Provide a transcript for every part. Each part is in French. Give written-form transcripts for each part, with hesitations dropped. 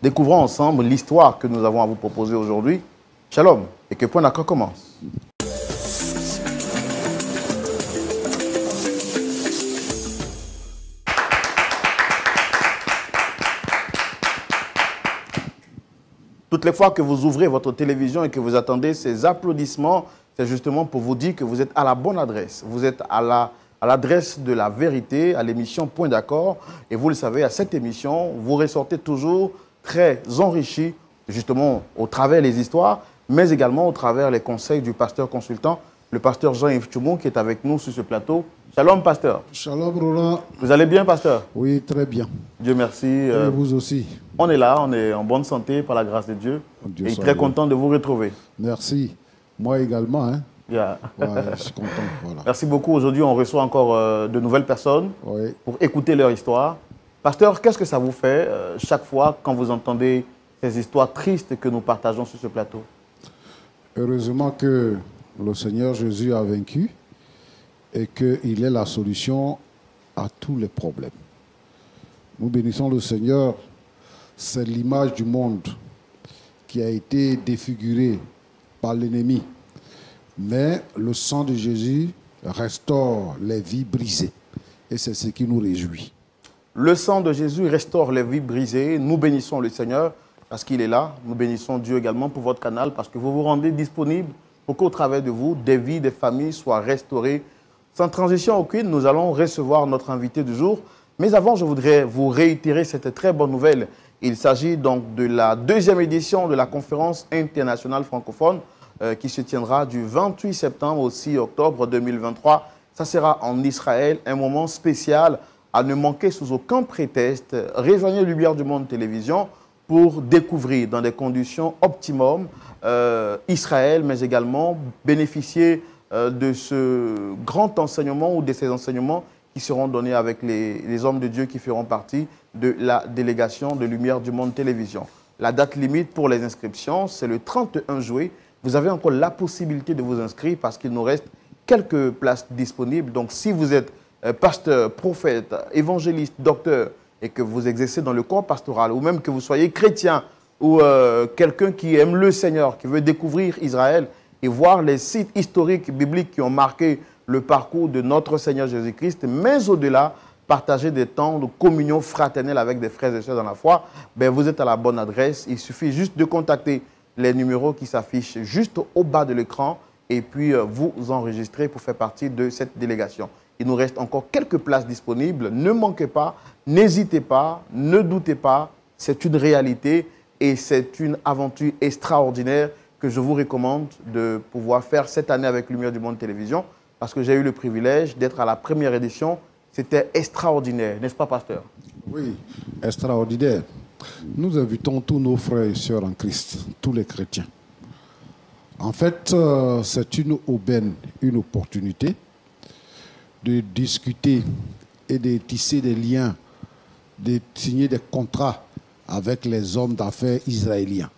Découvrons ensemble l'histoire que nous avons à vous proposer aujourd'hui. Shalom, et que Point d'accord commence. Toutes les fois que vous ouvrez votre télévision et que vous attendez ces applaudissements, c'est justement pour vous dire que vous êtes à la bonne adresse. Vous êtes à l'adresse de la vérité, à l'émission Point d'accord. Et vous le savez, à cette émission, vous ressortez toujours très enrichi, justement au travers des histoires, mais également au travers les conseils du pasteur consultant, le pasteur Jean-Yves Tchoumou, qui est avec nous sur ce plateau. Shalom, pasteur. Shalom, Roland. Vous allez bien, pasteur? Oui, très bien. Dieu merci. Et vous aussi. On est là, on est en bonne santé par la grâce de Dieu. Et très content de vous retrouver. Merci. Moi également. Hein. Yeah. Ouais, je suis content. Voilà. Merci beaucoup. Aujourd'hui, on reçoit encore de nouvelles personnes pour écouter leur histoire. Pasteur, qu'est-ce que ça vous fait chaque fois quand vous entendez ces histoires tristes que nous partageons sur ce plateau? Heureusement que le Seigneur Jésus a vaincu et qu'il est la solution à tous les problèmes. Nous bénissons le Seigneur. C'est l'image du monde qui a été défigurée par l'ennemi. Mais le sang de Jésus restaure les vies brisées. Et c'est ce qui nous réjouit. Le sang de Jésus restaure les vies brisées. Nous bénissons le Seigneur parce qu'il est là. Nous bénissons Dieu également pour votre canal parce que vous vous rendez disponible pour qu'au travers de vous, des vies, des familles soient restaurées. Sans transition aucune, nous allons recevoir notre invité du jour. Mais avant, je voudrais vous réitérer cette très bonne nouvelle. Il s'agit donc de la deuxième édition de la conférence internationale francophone qui se tiendra du 28 septembre au 6 octobre 2023. Ça sera en Israël, un moment spécial à ne manquer sous aucun prétexte. Rejoignez Lumière du Monde Télévision pour découvrir dans des conditions optimum Israël, mais également bénéficier de ce grand enseignement ou de ces enseignements qui seront donnés avec les hommes de Dieu qui feront partie de la délégation de Lumière du Monde Télévision. La date limite pour les inscriptions, c'est le 31 juillet. Vous avez encore la possibilité de vous inscrire parce qu'il nous reste quelques places disponibles. Donc, si vous êtes pasteur, prophète, évangéliste, docteur et que vous exercez dans le corps pastoral ou même que vous soyez chrétien ou quelqu'un qui aime le Seigneur, qui veut découvrir Israël et voir les sites historiques bibliques qui ont marqué le parcours de notre Seigneur Jésus-Christ, mais au-delà, partager des temps de communion fraternelle avec des frères et sœurs dans la foi, ben vous êtes à la bonne adresse. Il suffit juste de contacter les numéros qui s'affichent juste au bas de l'écran et puis vous enregistrer pour faire partie de cette délégation. Il nous reste encore quelques places disponibles. Ne manquez pas, n'hésitez pas, ne doutez pas. C'est une réalité et c'est une aventure extraordinaire que je vous recommande de pouvoir faire cette année avec Lumière du Monde Télévision parce que j'ai eu le privilège d'être à la première édition. C'était extraordinaire, n'est-ce pas, pasteur? Oui, extraordinaire. Nous invitons tous nos frères et sœurs en Christ, tous les chrétiens. En fait, c'est une aubaine, une opportunité de discuter et de tisser des liens, de signer des contrats avec les hommes d'affaires israéliens.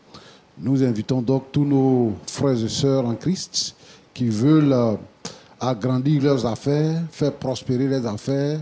Nous invitons donc tous nos frères et sœurs en Christ qui veulent agrandir leurs affaires, faire prospérer les affaires,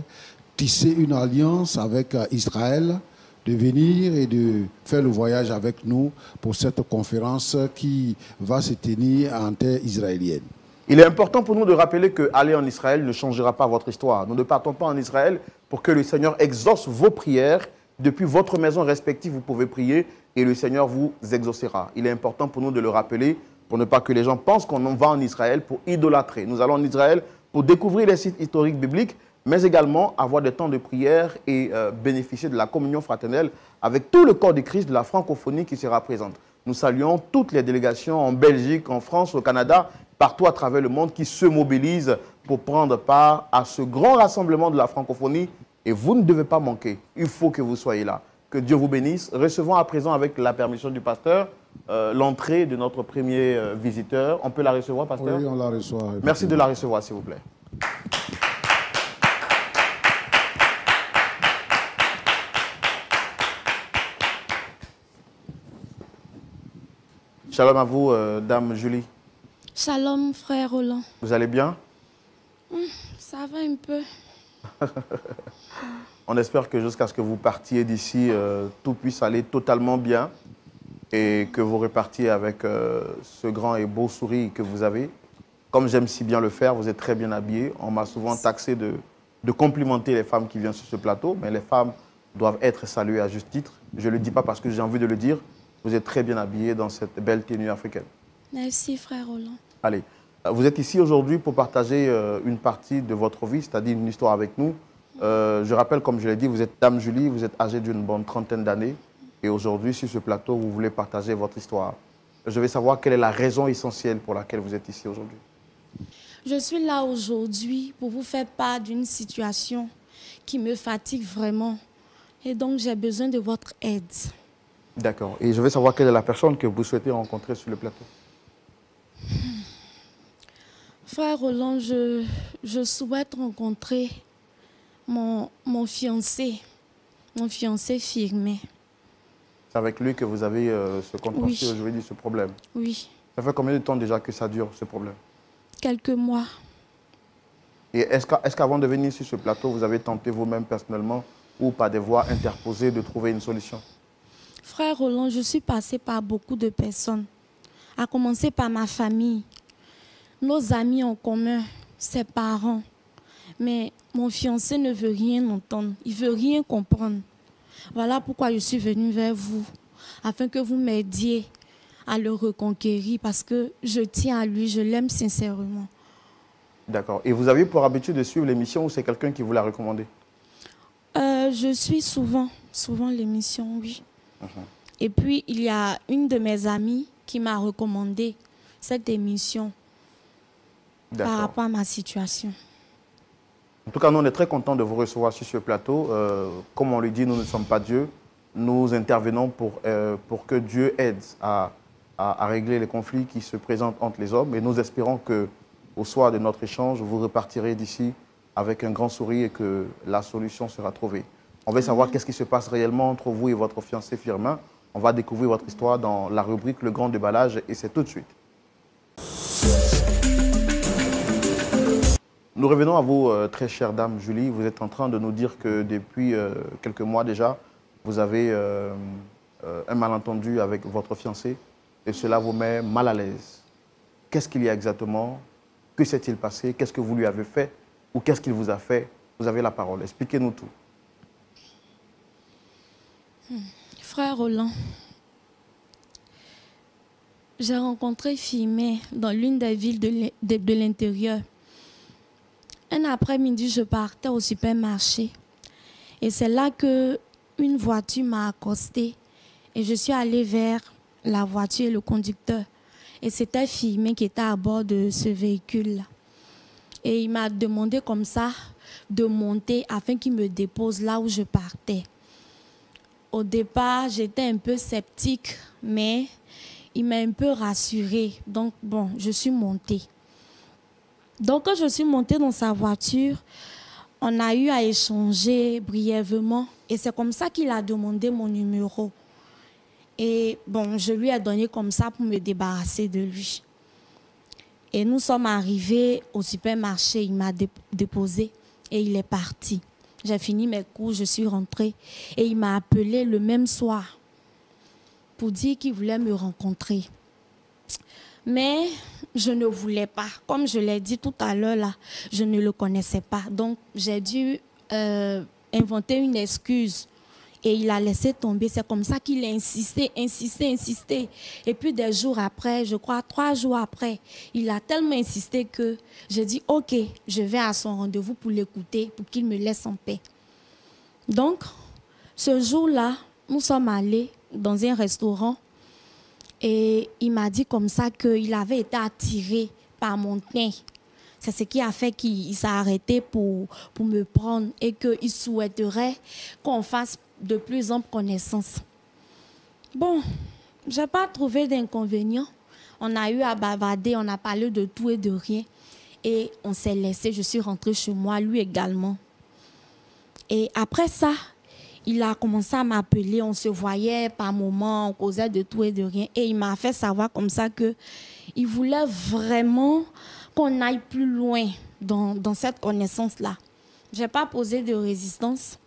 tisser une alliance avec Israël, de venir et de faire le voyage avec nous pour cette conférence qui va se tenir en terre israélienne. Il est important pour nous de rappeler qu'aller en Israël ne changera pas votre histoire. Nous ne partons pas en Israël pour que le Seigneur exauce vos prières. Depuis votre maison respective, vous pouvez prier et le Seigneur vous exaucera. Il est important pour nous de le rappeler pour ne pas que les gens pensent qu'on va en Israël pour idolâtrer. Nous allons en Israël pour découvrir les sites historiques bibliques, mais également avoir des temps de prière et bénéficier de la communion fraternelle avec tout le corps de Christ de la francophonie qui sera présente. Nous saluons toutes les délégations en Belgique, en France, au Canada, partout à travers le monde qui se mobilisent pour prendre part à ce grand rassemblement de la francophonie. Et vous ne devez pas manquer. Il faut que vous soyez là. Que Dieu vous bénisse. Recevons à présent, avec la permission du pasteur, l'entrée de notre premier visiteur. On peut la recevoir, pasteur? Oui, on la reçoit. Merci de la recevoir, s'il vous plaît. Shalom à vous, dame Julie. Shalom, frère Roland. Vous allez bien? Ça va un peu. On espère que jusqu'à ce que vous partiez d'ici, tout puisse aller totalement bien et que vous repartiez avec ce grand et beau sourire que vous avez. Comme j'aime si bien le faire, vous êtes très bien habillé. On m'a souvent taxé de complimenter les femmes qui viennent sur ce plateau, mais les femmes doivent être saluées à juste titre. Je ne le dis pas parce que j'ai envie de le dire. Vous êtes très bien habillé dans cette belle tenue africaine. Merci, frère Roland. Allez, vous êtes ici aujourd'hui pour partager une partie de votre vie, c'est-à-dire une histoire avec nous. Je rappelle, comme je l'ai dit, vous êtes Dame Julie, vous êtes âgée d'une bonne trentaine d'années. Et aujourd'hui, sur ce plateau, vous voulez partager votre histoire. Je vais savoir quelle est la raison essentielle pour laquelle vous êtes ici aujourd'hui. Je suis là aujourd'hui pour vous faire part d'une situation qui me fatigue vraiment. Et donc, j'ai besoin de votre aide. D'accord. Et je vais savoir quelle est la personne que vous souhaitez rencontrer sur le plateau. Frère Roland, je souhaite rencontrer mon fiancé Firmin. C'est avec lui que vous avez ce contentieux, je vais dire, ce problème. Oui. Ça fait combien de temps déjà que ça dure, ce problème? Quelques mois. Et est-ce qu'avant de venir sur ce plateau, vous avez tenté vous-même personnellement ou par des voies interposées de trouver une solution? Frère Roland, je suis passée par beaucoup de personnes, à commencer par ma famille, nos amis en commun, ses parents. Mais mon fiancé ne veut rien entendre, il ne veut rien comprendre. Voilà pourquoi je suis venue vers vous, afin que vous m'aidiez à le reconquérir, parce que je tiens à lui, je l'aime sincèrement. D'accord. Et vous avez pour habitude de suivre l'émission ou c'est quelqu'un qui vous l'a recommandé? Je suis souvent l'émission, oui. Et puis, il y a une de mes amies qui m'a recommandé cette émission par rapport à ma situation. En tout cas, nous, on est très contents de vous recevoir sur ce plateau. Comme on le dit, nous ne sommes pas Dieu. Nous intervenons pour que Dieu aide à régler les conflits qui se présentent entre les hommes. Et nous espérons qu'au soir de notre échange, vous repartirez d'ici avec un grand sourire et que la solution sera trouvée. On va savoir qu'est-ce qui se passe réellement entre vous et votre fiancé Firmin. On va découvrir votre histoire dans la rubrique Le Grand Déballage et c'est tout de suite. Nous revenons à vous, très chère Dame Julie. Vous êtes en train de nous dire que depuis quelques mois déjà, vous avez un malentendu avec votre fiancé et cela vous met mal à l'aise. Qu'est-ce qu'il y a exactement? Que s'est-il passé? Qu'est-ce que vous lui avez fait? Ou qu'est-ce qu'il vous a fait? Vous avez la parole. Expliquez-nous tout. Frère Roland, j'ai rencontré Firmin dans l'une des villes de l'intérieur. Un après-midi, je partais au supermarché. Et c'est là qu'une voiture m'a accosté. Et je suis allée vers la voiture et le conducteur. Et c'était Firmin qui était à bord de ce véhicule-là. Et il m'a demandé comme ça de monter afin qu'il me dépose là où je partais. Au départ, j'étais un peu sceptique, mais il m'a un peu rassurée. Donc, bon, je suis montée. Donc, quand je suis montée dans sa voiture, on a eu à échanger brièvement. Et c'est comme ça qu'il a demandé mon numéro. Et bon, je lui ai donné comme ça pour me débarrasser de lui. Et nous sommes arrivés au supermarché. Il m'a déposé et il est parti. J'ai fini mes cours, je suis rentrée. Et il m'a appelé le même soir pour dire qu'il voulait me rencontrer. Mais je ne voulais pas. Comme je l'ai dit tout à l'heure, là, je ne le connaissais pas. Donc, j'ai dû inventer une excuse. Et il a laissé tomber. C'est comme ça qu'il a insisté. Et puis, des jours après, je crois 3 jours après, il a tellement insisté que j'ai dit, OK, je vais à son rendez-vous pour l'écouter, pour qu'il me laisse en paix. Donc, ce jour-là, nous sommes allés dans un restaurant. Et il m'a dit comme ça qu'il avait été attiré par mon teint. C'est ce qui a fait qu'il s'est arrêté pour me prendre et qu'il souhaiterait qu'on fasse de plus en plus connaissance. Bon, je n'ai pas trouvé d'inconvénient. On a eu à bavarder, on a parlé de tout et de rien. Et on s'est laissé, je suis rentrée chez moi, lui également. Et après ça, il a commencé à m'appeler, on se voyait par moments, on causait de tout et de rien. Et il m'a fait savoir comme ça qu'il voulait vraiment qu'on aille plus loin dans cette connaissance-là. Je n'ai pas posé de résistance.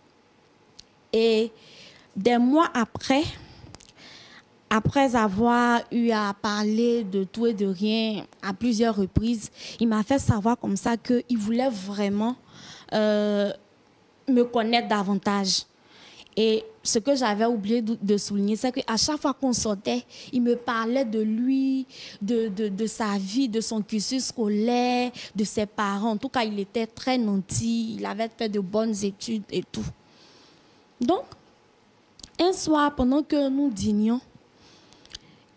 Et des mois après avoir eu à parler de tout et de rien à plusieurs reprises, il m'a fait savoir comme ça qu'il voulait vraiment me connaître davantage. Et ce que j'avais oublié de souligner, c'est qu'à chaque fois qu'on sortait, il me parlait de lui, de sa vie, de son cursus scolaire, de ses parents. En tout cas, il était très nanti, il avait fait de bonnes études et tout. Donc, un soir, pendant que nous dînions,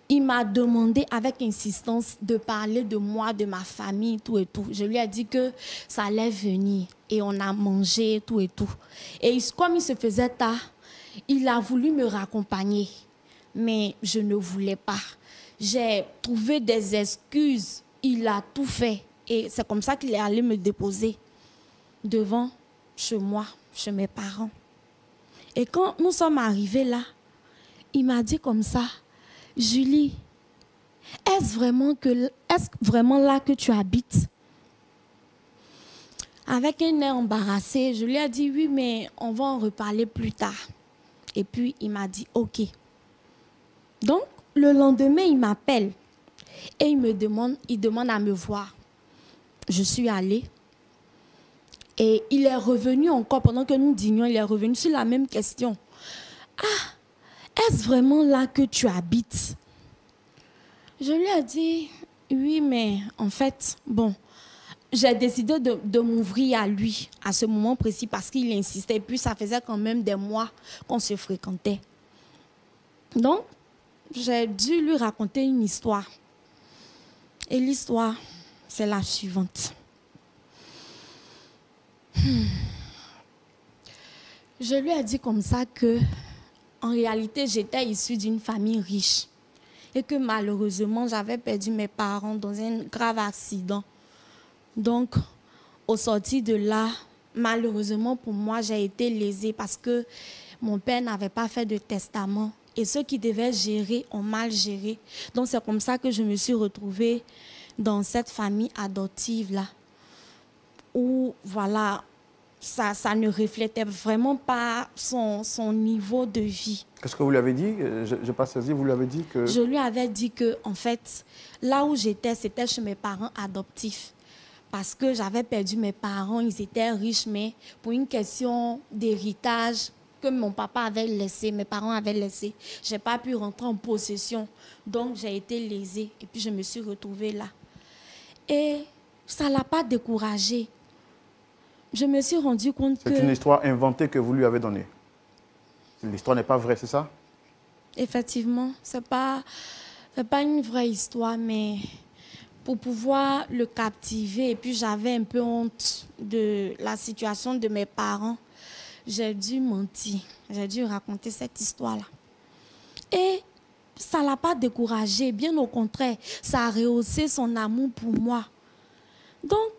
il m'a demandé avec insistance de parler de moi, de ma famille, tout et tout. Je lui ai dit que ça allait venir et on a mangé, tout et tout. Et comme il se faisait tard, il a voulu me raccompagner, mais je ne voulais pas. J'ai trouvé des excuses, il a tout fait. Et c'est comme ça qu'il est allé me déposer devant, chez moi, chez mes parents. Et quand nous sommes arrivés là, il m'a dit comme ça, Julie, est-ce vraiment là que tu habites? Avec un air embarrassé, je lui ai dit oui, mais on va en reparler plus tard. Et puis, il m'a dit ok. Donc, le lendemain, il m'appelle et il demande à me voir. Je suis allée et il est revenu encore, pendant que nous dînions, il est revenu sur la même question. Ah, est-ce vraiment là que tu habites? Je lui ai dit, oui, mais en fait, bon, j'ai décidé de m'ouvrir à lui à ce moment précis parce qu'il insistait. Et puis, ça faisait quand même des mois qu'on se fréquentait. Donc, j'ai dû lui raconter une histoire. Et l'histoire, c'est la suivante. Je lui ai dit comme ça que, en réalité, j'étais issue d'une famille riche et que malheureusement, j'avais perdu mes parents dans un grave accident. Donc, au sortir de là, malheureusement pour moi, j'ai été lésée parce que mon père n'avait pas fait de testament et ceux qui devaient gérer ont mal géré. Donc, c'est comme ça que je me suis retrouvée dans cette famille adoptive-là, où, voilà, ça ne reflétait vraiment pas son niveau de vie. Qu'est-ce que vous lui avez dit? Je n'ai pas saisi, vous lui avez dit que... Je lui avais dit que, en fait, là où j'étais, c'était chez mes parents adoptifs. Parce que j'avais perdu mes parents, ils étaient riches, mais pour une question d'héritage que mon papa avait laissé, mes parents avaient laissé, je n'ai pas pu rentrer en possession. Donc, j'ai été lésée et puis je me suis retrouvée là. Et ça ne l'a pas découragée. Je me suis rendu compte que... C'est une histoire inventée que vous lui avez donnée. L'histoire n'est pas vraie, c'est ça? Effectivement, ce n'est pas une vraie histoire, mais pour pouvoir le captiver, et puis j'avais un peu honte de la situation de mes parents, j'ai dû mentir, j'ai dû raconter cette histoire-là. Et ça ne l'a pas découragé, bien au contraire, ça a rehaussé son amour pour moi. Donc,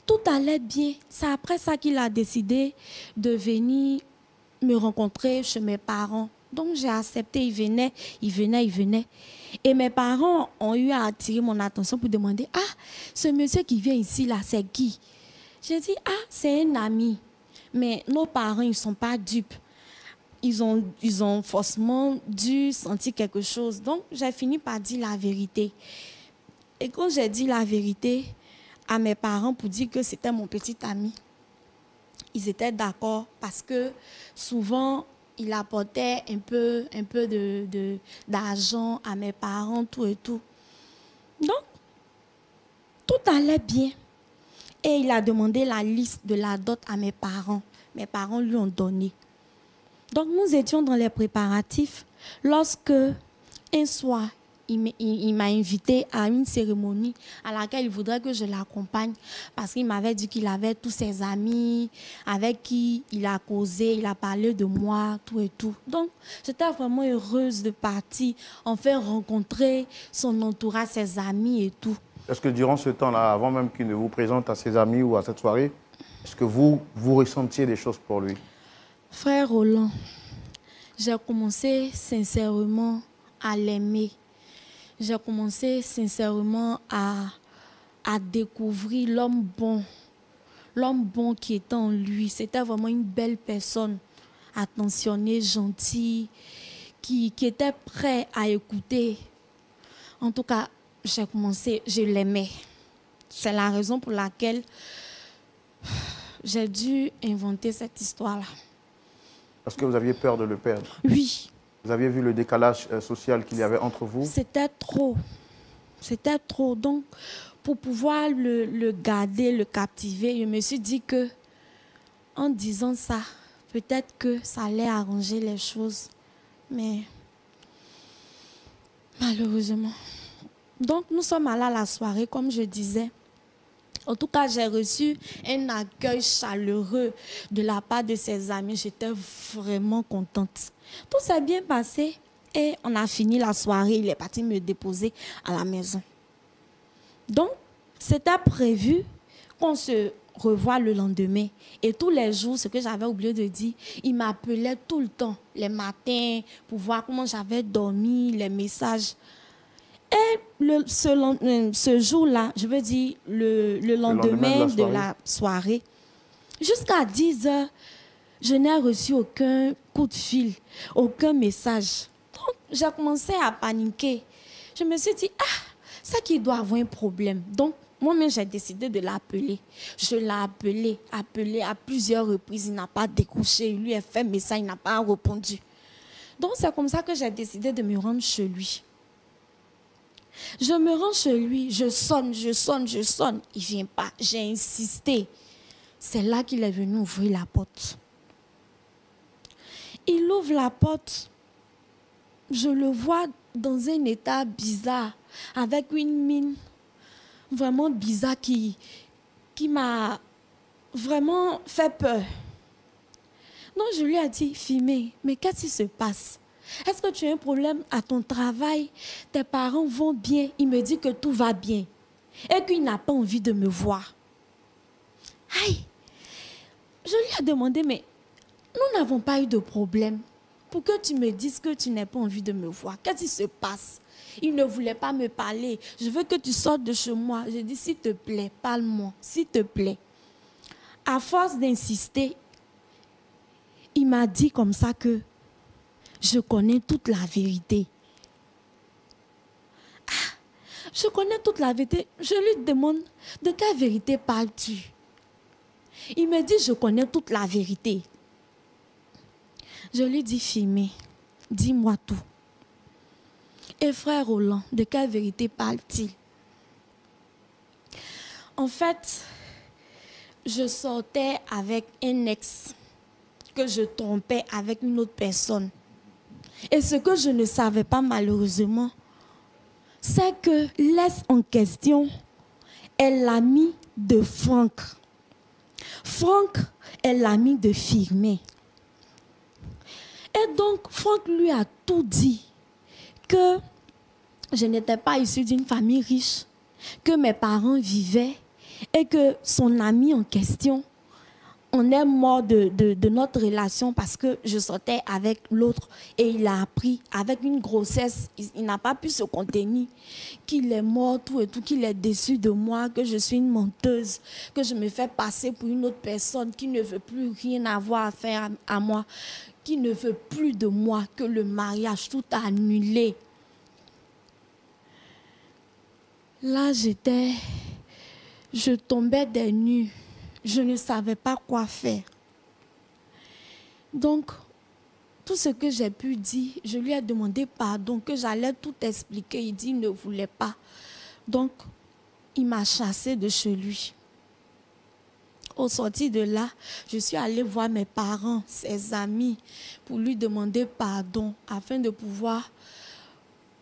tout allait bien. C'est après ça qu'il a décidé de venir me rencontrer chez mes parents. Donc, j'ai accepté, il venait. Et mes parents ont eu à attirer mon attention pour demander, ah, ce monsieur qui vient ici, là, c'est qui? J'ai dit, ah, c'est un ami. Mais nos parents, ils ne sont pas dupes. Ils ont forcément dû sentir quelque chose. Donc, j'ai fini par dire la vérité. Et quand j'ai dit la vérité à mes parents pour dire que c'était mon petit ami, ils étaient d'accord parce que souvent, il apportait un peu d'argent à mes parents, tout et tout. Donc, tout allait bien. Et il a demandé la liste de la dot à mes parents. Mes parents lui ont donné. Donc, nous étions dans les préparatifs lorsque, un soir, il m'a invité à une cérémonie à laquelle il voudrait que je l'accompagne parce qu'il m'avait dit qu'il avait tous ses amis avec qui il a causé, il a parlé de moi, tout et tout. Donc, j'étais vraiment heureuse de partir, enfin rencontrer son entourage, ses amis et tout. Est-ce que durant ce temps-là, avant même qu'il ne vous présente à ses amis ou à cette soirée, est-ce que vous ressentiez des choses pour lui? Frère Roland, j'ai commencé sincèrement à l'aimer. J'ai commencé sincèrement à découvrir l'homme bon qui était en lui. C'était vraiment une belle personne attentionné, gentil, qui était prêt à écouter. En tout cas, j'ai commencé, je l'aimais. C'est la raison pour laquelle j'ai dû inventer cette histoire-là. Parce que vous aviez peur de le perdre. Oui. Vous aviez vu le décalage social qu'il y avait entre vous. C'était trop. C'était trop. Donc, pour pouvoir le garder, le captiver, je me suis dit que, en disant ça, peut-être que ça allait arranger les choses. Mais, malheureusement. Donc, nous sommes allés à la soirée, comme je disais. En tout cas, j'ai reçu un accueil chaleureux de la part de ses amis. J'étais vraiment contente. Tout s'est bien passé et on a fini la soirée. Il est parti me déposer à la maison. Donc, c'était prévu qu'on se revoie le lendemain. Et tous les jours, ce que j'avais oublié de dire, il m'appelait tout le temps, les matins, pour voir comment j'avais dormi, les messages. Et ce jour-là, je veux dire le lendemain de la soirée, jusqu'à 10 heures, je n'ai reçu aucun coup de fil, aucun message. Donc, j'ai commencé à paniquer. Je me suis dit, c'est qu'il doit avoir un problème. Donc, moi-même, j'ai décidé de l'appeler. Je l'ai appelé à plusieurs reprises. Il n'a pas décroché. Il lui a fait message, il n'a pas répondu. Donc, c'est comme ça que j'ai décidé de me rendre chez lui. Je me rends chez lui, je sonne. Il ne vient pas. J'ai insisté. C'est là qu'il est venu ouvrir la porte. Il ouvre la porte. Je le vois dans un état bizarre, avec une mine vraiment bizarre qui m'a vraiment fait peur. Donc je lui ai dit, Fimé, mais qu'est-ce qui se passe? Est-ce que tu as un problème à ton travail? Tes parents vont bien? Il me dit que tout va bien et qu'il n'a pas envie de me voir. Aïe! Je lui ai demandé, mais nous n'avons pas eu de problème. Pour que tu me dises que tu n'as pas envie de me voir, qu'est-ce qui se passe? Il ne voulait pas me parler. Je veux que tu sortes de chez moi. J'ai dit, s'il te plaît, parle-moi, s'il te plaît. À force d'insister, il m'a dit comme ça que je connais toute la vérité. Je connais toute la vérité. Je lui demande, de quelle vérité parles-tu? Il me dit, je connais toute la vérité. Je lui dis, Fimé, dis-moi tout. Et frère Roland, de quelle vérité parle-t-il? En fait, je sortais avec un ex que je trompais avec une autre personne. Et ce que je ne savais pas malheureusement, c'est que l'ex en question est l'ami de Franck. Franck est l'ami de Firmin. Et donc, Franck lui a tout dit, que je n'étais pas issue d'une famille riche, que mes parents vivaient et que son ami en question, on est mort de notre relation parce que je sortais avec l'autre et il a appris avec une grossesse, il n'a pas pu se contenir, qu'il est mort tout et tout, qu'il est déçu de moi, que je suis une menteuse, que je me fais passer pour une autre personne qui ne veut plus rien avoir à faire à moi, qui ne veut plus de moi, que le mariage, tout a annulé. Là, je tombais des nues. Je ne savais pas quoi faire. Donc, tout ce que j'ai pu dire, je lui ai demandé pardon, que j'allais tout expliquer. Il dit qu'il ne voulait pas. Donc, il m'a chassée de chez lui. Au sortir de là, je suis allée voir mes parents, ses amis, pour lui demander pardon, afin de pouvoir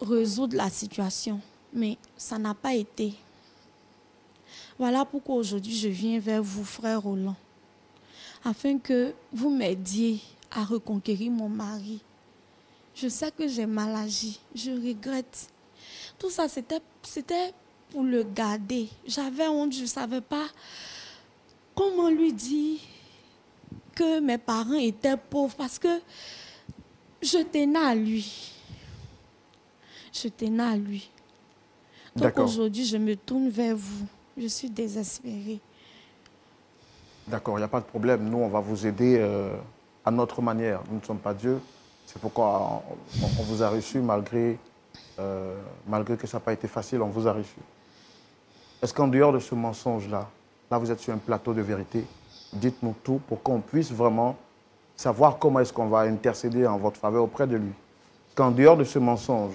résoudre la situation. Mais ça n'a pas été. Voilà pourquoi aujourd'hui je viens vers vous, frère Roland, afin que vous m'aidiez à reconquérir mon mari. Je sais que j'ai mal agi, je regrette. Tout ça, c'était pour le garder. J'avais honte, je ne savais pas comment lui dire que mes parents étaient pauvres parce que je tenais à lui. Je tenais à lui. Donc aujourd'hui, je me tourne vers vous. Je suis désespérée. D'accord, il n'y a pas de problème. Nous, on va vous aider à notre manière. Nous ne sommes pas Dieu. C'est pourquoi on vous a reçu malgré que ça n'a pas été facile, on vous a reçu. Est-ce qu'en dehors de ce mensonge-là, là vous êtes sur un plateau de vérité, dites-nous tout pour qu'on puisse vraiment savoir comment est-ce qu'on va intercéder en votre faveur auprès de lui. Qu'en dehors de ce mensonge,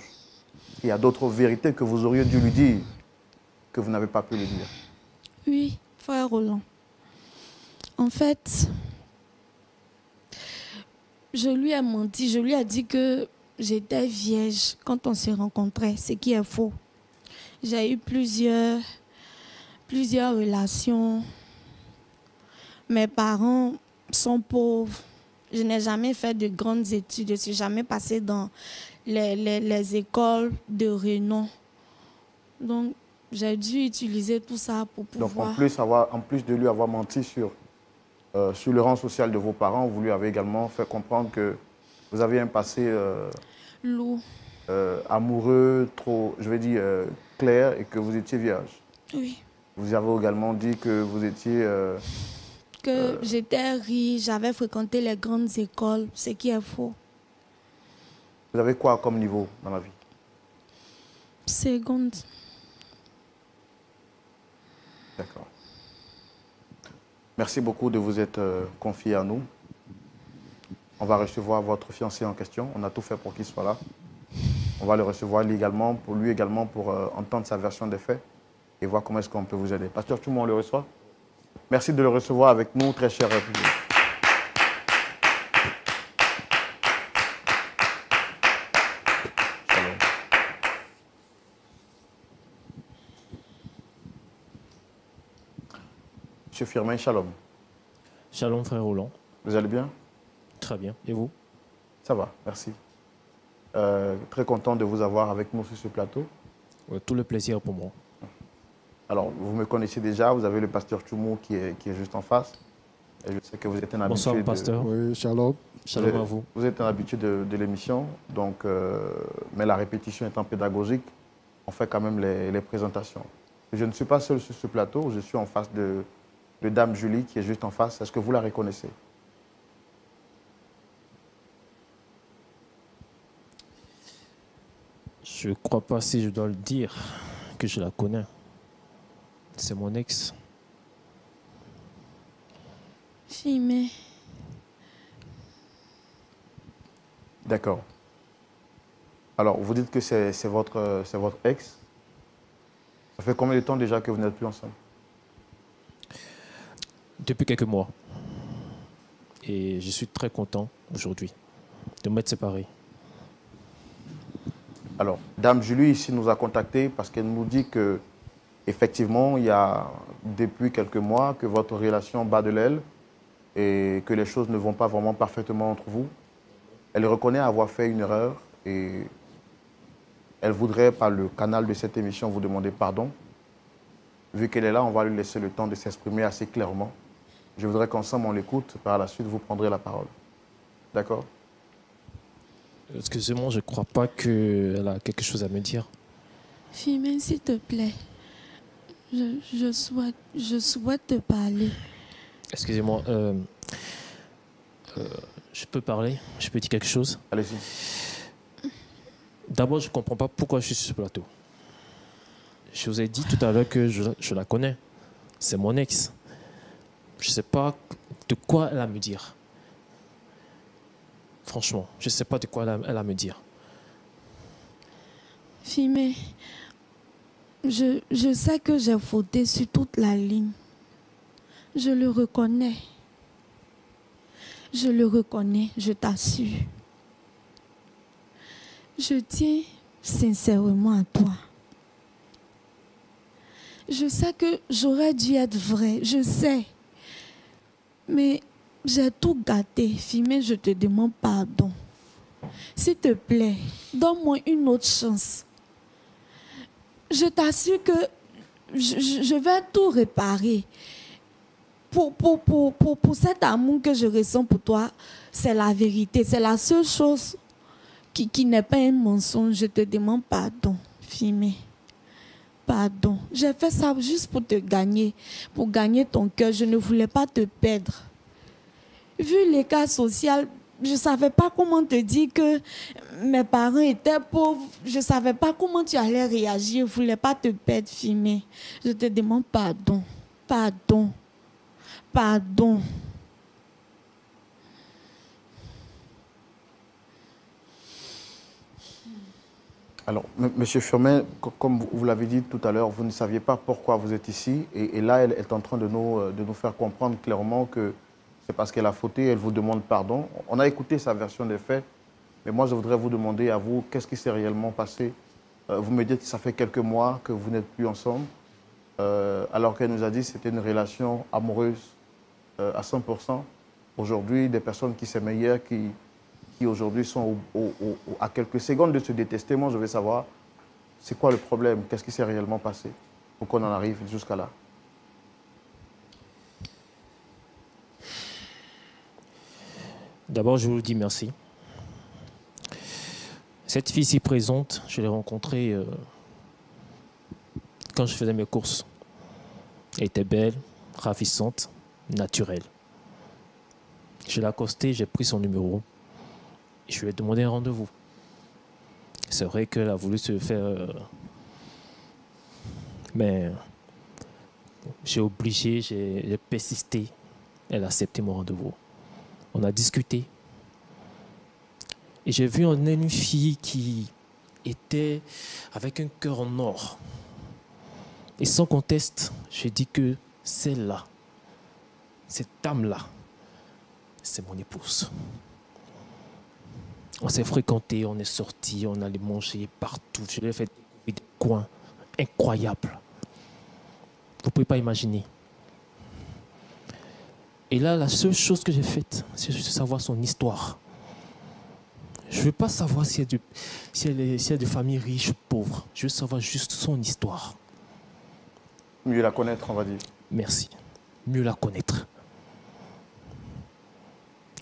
il y a d'autres vérités que vous auriez dû lui dire, que vous n'avez pas pu lui dire. Oui, frère Roland. En fait, je lui ai menti, je lui ai dit que j'étais vierge quand on s'est rencontrés, ce qui est faux. J'ai eu plusieurs relations. Mes parents sont pauvres. Je n'ai jamais fait de grandes études. Je ne suis jamais passée dans les écoles de renom. Donc, j'ai dû utiliser tout ça pour pouvoir... Donc, en plus de lui avoir menti sur le rang social de vos parents, vous lui avez également fait comprendre que vous aviez un passé lourd, amoureux, trop, je vais dire, clair, et que vous étiez vierge. Oui. Vous avez également dit que vous étiez... que j'étais riche, j'avais fréquenté les grandes écoles, ce qui est faux. Vous avez quoi comme niveau dans la vie? Seconde. D'accord. Merci beaucoup de vous être confié à nous. On va recevoir votre fiancé en question. On a tout fait pour qu'il soit là. On va le recevoir légalement, pour lui également, pour entendre sa version des faits et voir comment est-ce qu'on peut vous aider. Pasteur, tout le monde le reçoit? Merci de le recevoir avec nous, très cher public. Shalom. Monsieur Firmin, shalom. Shalom, frère Roland. Vous allez bien? Très bien. Et vous? Ça va, merci. Très content de vous avoir avec nous sur ce plateau. Tout le plaisir pour moi. Alors, vous me connaissez déjà, vous avez le pasteur Tchoumou qui est juste en face. Et je sais que vous êtes un habitué. Bonsoir, pasteur. Oui, shalom. Shalom à vous. Vous êtes un habitué de l'émission, donc, mais la répétition étant pédagogique, on fait quand même les présentations. Je ne suis pas seul sur ce plateau, je suis en face de Dame Julie qui est juste en face. Est-ce que vous la reconnaissez? Je ne crois pas, si je dois le dire, que je la connais. C'est mon ex. Fimé. D'accord. Alors, vous dites que c'est votre ex. Ça fait combien de temps déjà que vous n'êtes plus ensemble? Depuis quelques mois. Et je suis très content aujourd'hui de m'être séparé. Alors, Dame Julie ici nous a contactés parce qu'elle nous dit que effectivement, il y a depuis quelques mois que votre relation bat de l'aile et que les choses ne vont pas vraiment parfaitement entre vous. Elle reconnaît avoir fait une erreur et elle voudrait, par le canal de cette émission, vous demander pardon. Vu qu'elle est là, on va lui laisser le temps de s'exprimer assez clairement. Je voudrais qu'ensemble on l'écoute. Par la suite, vous prendrez la parole. D'accord? Excusez-moi, je ne crois pas qu'elle a quelque chose à me dire. Fimé, s'il te plaît. Je souhaite te parler. Excusez-moi, je peux parler? Je peux dire quelque chose? Allez-y. D'abord, je ne comprends pas pourquoi je suis sur ce plateau. Je vous ai dit tout à l'heure que je la connais. C'est mon ex. Je ne sais pas de quoi elle a à me dire. Franchement, je ne sais pas de quoi elle a à me dire. Fimé, je sais que j'ai fauté sur toute la ligne. Je le reconnais. Je le reconnais, je t'assure. Je tiens sincèrement à toi. Je sais que j'aurais dû être vrai, je sais. Mais j'ai tout gâté. Fimé, je te demande pardon. S'il te plaît, donne-moi une autre chance. Je t'assure que je vais tout réparer. Pour cet amour que je ressens pour toi, c'est la vérité. C'est la seule chose qui n'est pas un mensonge. Je te demande pardon, Fimé. Pardon. J'ai fait ça juste pour te gagner, pour gagner ton cœur. Je ne voulais pas te perdre. vu l'écart social, je ne savais pas comment te dire que mes parents étaient pauvres. Je ne savais pas comment tu allais réagir. Je ne voulais pas te perdre filmé. Je te demande pardon. Pardon. Pardon. Alors, Monsieur Firmin, comme vous l'avez dit tout à l'heure, vous ne saviez pas pourquoi vous êtes ici. Et là, elle est en train de nous faire comprendre clairement que c'est parce qu'elle a fauté, elle vous demande pardon. On a écouté sa version des faits, mais moi, je voudrais vous demander à vous, qu'est-ce qui s'est réellement passé? Vous me dites que ça fait quelques mois que vous n'êtes plus ensemble, alors qu'elle nous a dit que c'était une relation amoureuse à 100%. Aujourd'hui, des personnes qui s'aimaient hier, qui aujourd'hui sont à quelques secondes de se détester. Moi, je veux savoir, c'est quoi le problème? Qu'est-ce qui s'est réellement passé pour qu'on en arrive jusqu'à là? D'abord, je vous dis merci. Cette fille ici présente, je l'ai rencontrée quand je faisais mes courses. Elle était belle, ravissante, naturelle. Je l'ai accostée, j'ai pris son numéro. Je lui ai demandé un rendez-vous. C'est vrai qu'elle a voulu se faire... mais j'ai obligé, j'ai persisté. Elle a accepté mon rendez-vous. On a discuté. Et j'ai vu en elle une fille qui était avec un cœur en or. Et sans conteste, j'ai dit que celle-là, cette dame-là, c'est mon épouse. On s'est fréquenté, on est sortis, on allait manger partout. Je lui ai fait découvrir des coins incroyables. Vous ne pouvez pas imaginer. Et là, la seule chose que j'ai faite, c'est juste savoir son histoire. Je ne veux pas savoir si elle est de famille riche ou pauvre. Je veux savoir juste son histoire. Mieux la connaître, on va dire. Merci. Mieux la connaître.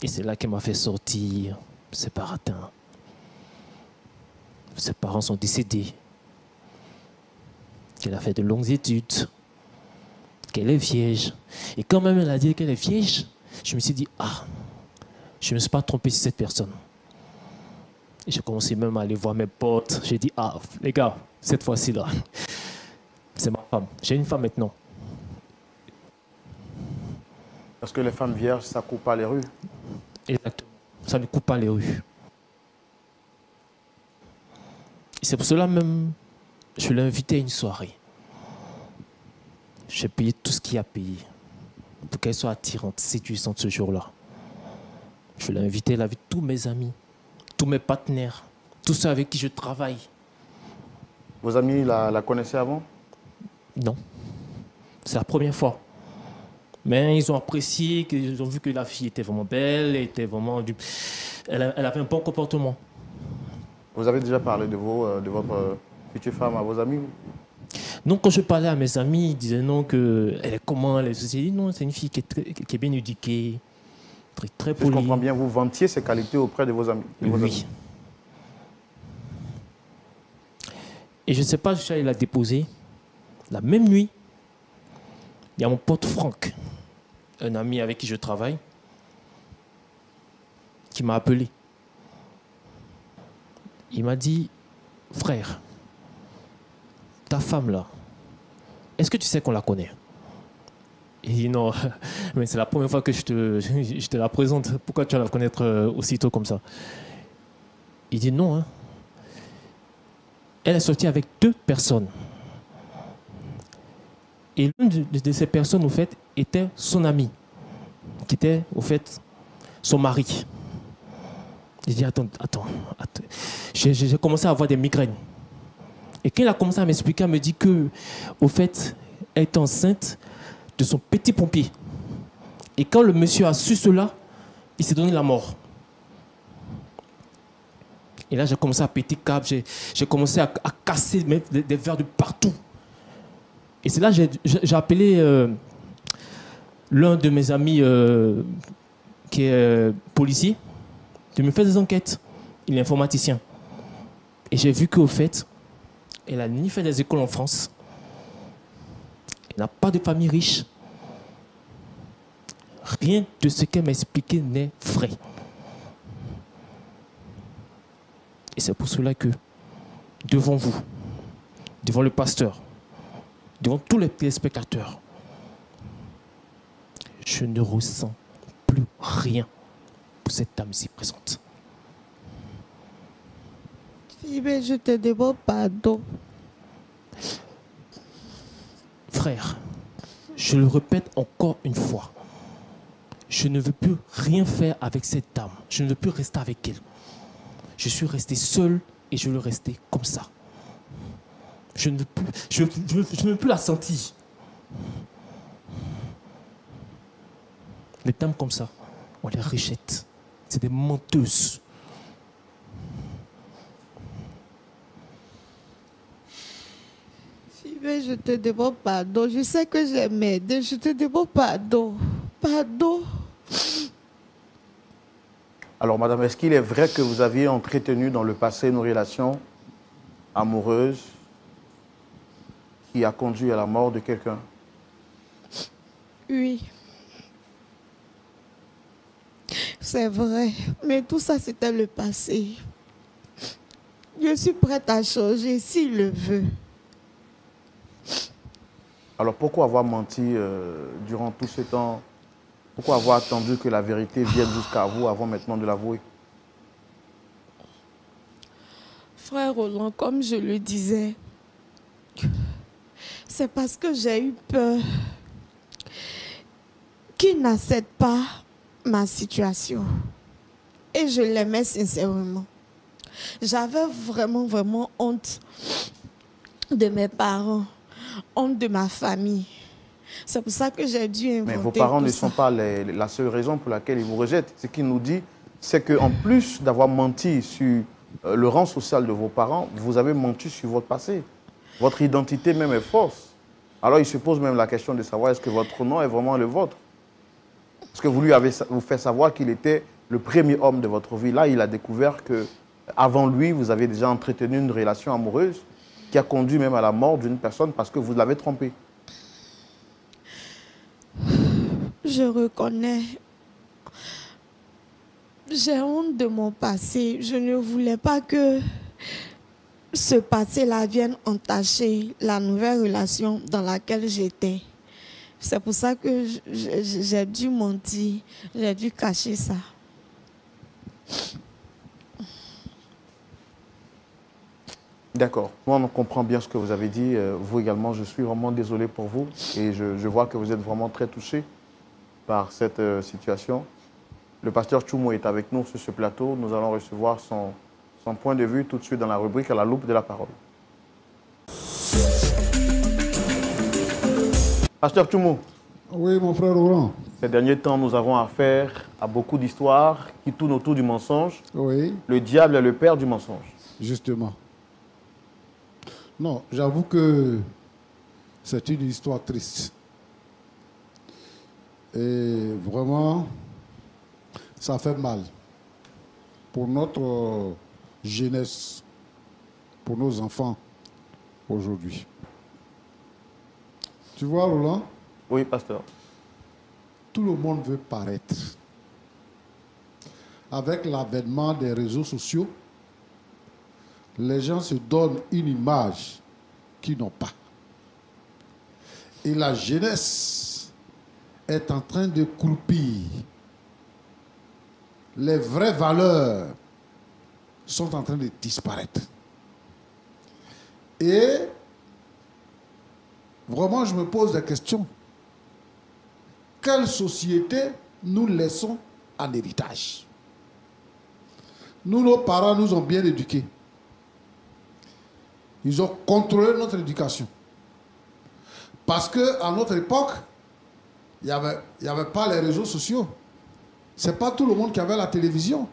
Et c'est là qu'elle m'a fait sortir. Ses baratin. Ses parents sont décédés. Qu'elle a fait de longues études. Qu'elle est vierge. Et quand même elle a dit qu'elle est vierge, je me suis dit, je ne me suis pas trompé sur cette personne. Et j'ai commencé même à aller voir mes potes. J'ai dit, les gars, cette fois-ci là, c'est ma femme. J'ai une femme maintenant. Parce que les femmes vierges, ça coupe pas les rues. Exactement. Ça ne coupe pas les rues. Et c'est pour cela même, je l'ai invitée à une soirée. J'ai payé tout ce qu'il y a payé pour qu'elle soit attirante, séduisante ce jour-là. Je l'ai invitée, elle avait tous mes amis, tous mes partenaires, tous ceux avec qui je travaille. Vos amis la connaissaient avant? Non. C'est la première fois. Mais ils ont apprécié, ils ont vu que la fille était vraiment belle, elle avait un bon comportement. Vous avez déjà parlé de votre future femme à vos amis? Donc quand je parlais à mes amis, ils disaient non, elle est comment, elle est ceci. Non, c'est une fille qui est bien éduquée, très polie. Je comprends bien, vous vantiez ses qualités auprès de vos amis. Oui. Et je ne sais pas, je suis allé la déposer. La même nuit, il y a mon pote Franck, un ami avec qui je travaille, qui m'a appelé. Il m'a dit, frère, ta femme là, est-ce que tu sais qu'on la connaît? Il dit non, mais c'est la première fois que je te la présente. Pourquoi tu vas la connaître aussitôt comme ça? Il dit non. Hein. Elle est sortie avec 2 personnes. Et l'une de ces personnes, au fait, était son ami, qui était, au fait, son mari. Il dit, attends. J'ai commencé à avoir des migraines. Et quand il a commencé à m'expliquer, elle me dit que, au fait, elle est enceinte de son petit pompier. Et quand le monsieur a su cela, il s'est donné la mort. Et là, j'ai commencé à péter câble, j'ai commencé à casser des verres de partout. Et c'est là que j'ai appelé l'un de mes amis qui est policier, de me faire des enquêtes. Il est informaticien. Et j'ai vu qu'au fait, elle n'a ni fait des écoles en France, elle n'a pas de famille riche, rien de ce qu'elle m'a expliqué n'est vrai. Et c'est pour cela que, devant vous, devant le pasteur, devant tous les téléspectateurs, je ne ressens plus rien pour cette dame ici présente. Mais je te demande pardon. Frère, je le répète encore une fois. Je ne veux plus rien faire avec cette dame. Je ne veux plus rester avec elle. Je suis resté seul et je veux rester comme ça. Je ne veux plus la sentir. Les dames comme ça, on les rejette. C'est des menteuses. Mais je te demande pardon. Je sais que j'ai m'aidé. Je te demande pardon. Pardon. Alors, madame, est-ce qu'il est vrai que vous aviez entretenu dans le passé une relation amoureuse qui a conduit à la mort de quelqu'un? Oui. C'est vrai. Mais tout ça, c'était le passé. Je suis prête à changer s'il le veut. Alors, pourquoi avoir menti durant tout ce temps? Pourquoi avoir attendu que la vérité vienne jusqu'à vous avant maintenant de l'avouer? Frère Roland, comme je le disais, c'est parce que j'ai eu peur qu'il n'accepte pas ma situation. Et je l'aimais sincèrement. J'avais vraiment, vraiment honte de mes parents, honte de ma famille. C'est pour ça que j'ai dû inventer. Mais vos parents tout ne ça. sont pas la seule raison pour laquelle ils vous rejettent. Ce qu'il nous dit, c'est qu'en plus d'avoir menti sur le rang social de vos parents, vous avez menti sur votre passé. Votre identité même est fausse. Alors il se pose même la question de savoir est-ce que votre nom est vraiment le vôtre. Parce que vous lui avez fait savoir qu'il était le premier homme de votre vie. Là, il a découvert qu'avant lui, vous avez déjà entretenu une relation amoureuse qui a conduit même à la mort d'une personne parce que vous l'avez trompé. Je reconnais. J'ai honte de mon passé. Je ne voulais pas que ce passé-là vienne entacher la nouvelle relation dans laquelle j'étais. C'est pour ça que j'ai dû mentir. J'ai dû cacher ça. D'accord. Moi, on comprend bien ce que vous avez dit. Vous également, je suis vraiment désolé pour vous. Et je vois que vous êtes vraiment très touché par cette situation. Le pasteur Tchoumo est avec nous sur ce plateau. Nous allons recevoir son point de vue tout de suite dans la rubrique à la loupe de la parole. Pasteur Tchoumo. Oui, mon frère Laurent. Ces derniers temps, nous avons affaire à beaucoup d'histoires qui tournent autour du mensonge. Oui. Le diable est le père du mensonge. Justement. Non, j'avoue que c'est une histoire triste. Et vraiment, ça fait mal pour notre jeunesse, pour nos enfants aujourd'hui. Tu vois, Roland? Oui, pasteur. Tout le monde veut paraître. Avec l'avènement des réseaux sociaux, les gens se donnent une image qu'ils n'ont pas. Et la jeunesse est en train de croupir. Les vraies valeurs sont en train de disparaître. Et vraiment, je me pose la question. Quelle société nous laissons en héritage? Nous, nos parents nous ont bien éduqués. Ils ont contrôlé notre éducation. Parce qu'à notre époque, il n'y avait pas les réseaux sociaux. Ce n'est pas tout le monde qui avait la télévision.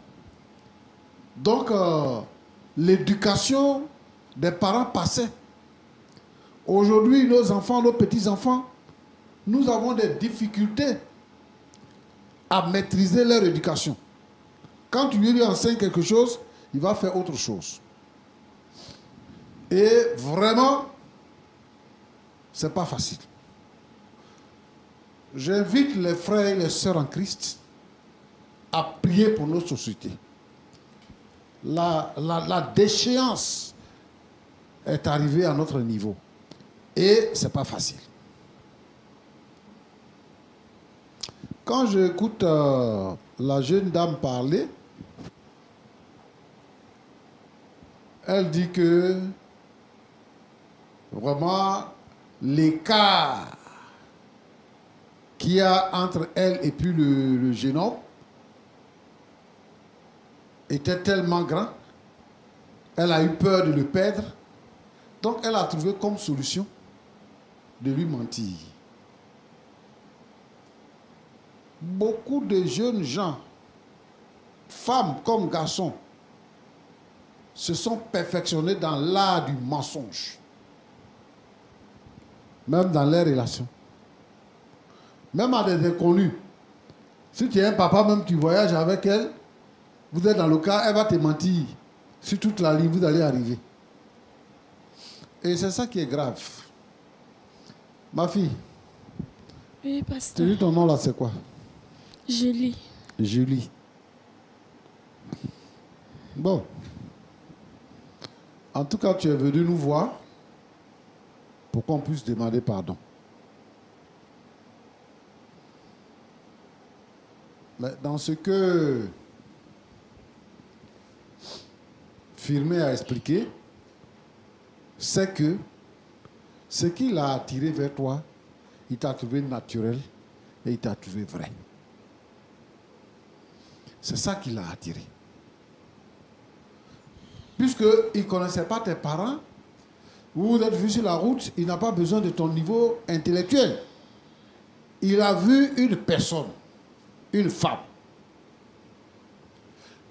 Donc, l'éducation des parents passait. Aujourd'hui, nos enfants, nos petits-enfants, nous avons des difficultés à maîtriser leur éducation. Quand tu lui enseignes quelque chose, il va faire autre chose. Et vraiment, ce n'est pas facile. j'invite les frères et les sœurs en Christ à prier pour notre société. La déchéance est arrivée à notre niveau. Et ce n'est pas facile. Quand j'écoute la jeune dame parler, elle dit que vraiment l'écart qu'il y a entre elle et puis le jeune homme était tellement grand, elle a eu peur de le perdre, donc elle a trouvé comme solution de lui mentir. Beaucoup de jeunes gens, femmes comme garçons, se sont perfectionnés dans l'art du mensonge. Même dans les relations. Même à des inconnus. Si tu es un papa, même tu voyages avec elle, vous êtes dans le car, elle va te mentir. Sur toute la ligne, vous allez arriver. Et c'est ça qui est grave. Ma fille. Oui, pasteur. Tu dis ton nom là, c'est quoi? Julie. Julie. Bon. En tout cas, tu es venu nous voir pour qu'on puisse demander pardon. Mais dans ce que Firmé a expliqué, c'est que ce qui l'a attiré vers toi, il t'a trouvé naturel et il t'a trouvé vrai. C'est ça qui l'a attiré. Puisqu'il ne connaissait pas tes parents, vous êtes vus sur la route, il n'a pas besoin de ton niveau intellectuel. Il a vu une personne, une femme.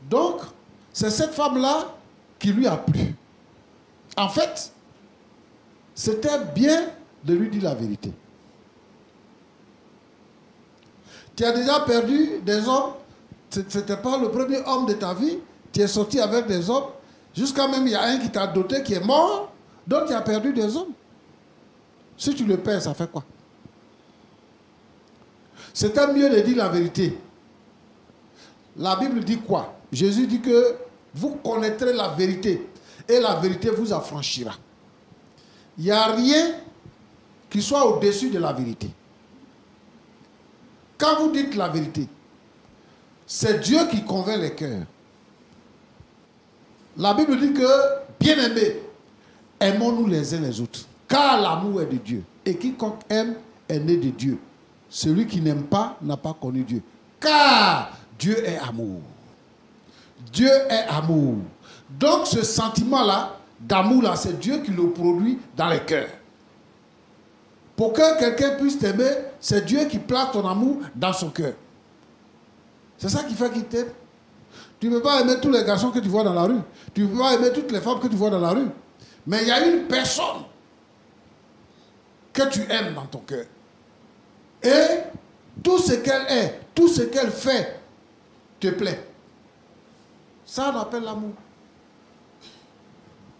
Donc, c'est cette femme-là qui lui a plu. En fait, c'était bien de lui dire la vérité. Tu as déjà perdu des hommes. Ce n'était pas le premier homme de ta vie. Tu es sorti avec des hommes. Jusqu'à même, il y a un qui t'a doté, qui est mort. Donc, tu as perdu des hommes. Si tu le perds, ça fait quoi? C'était mieux de dire la vérité. La Bible dit quoi? Jésus dit que vous connaîtrez la vérité et la vérité vous affranchira. Il n'y a rien qui soit au-dessus de la vérité. Quand vous dites la vérité, c'est Dieu qui convainc les cœurs. La Bible dit que, bien-aimés, aimons-nous les uns les autres, car l'amour est de Dieu. Et quiconque aime est né de Dieu. Celui qui n'aime pas n'a pas connu Dieu. Car Dieu est amour. Dieu est amour. Donc ce sentiment-là, d'amour-là, c'est Dieu qui le produit dans les cœurs. Pour que quelqu'un puisse t'aimer, c'est Dieu qui place ton amour dans son cœur. C'est ça qui fait qu'il t'aime. Tu ne peux pas aimer tous les garçons que tu vois dans la rue. Tu ne peux pas aimer toutes les femmes que tu vois dans la rue. Mais il y a une personne que tu aimes dans ton cœur. Et tout ce qu'elle est, tout ce qu'elle fait, te plaît. Ça, on appelle l'amour.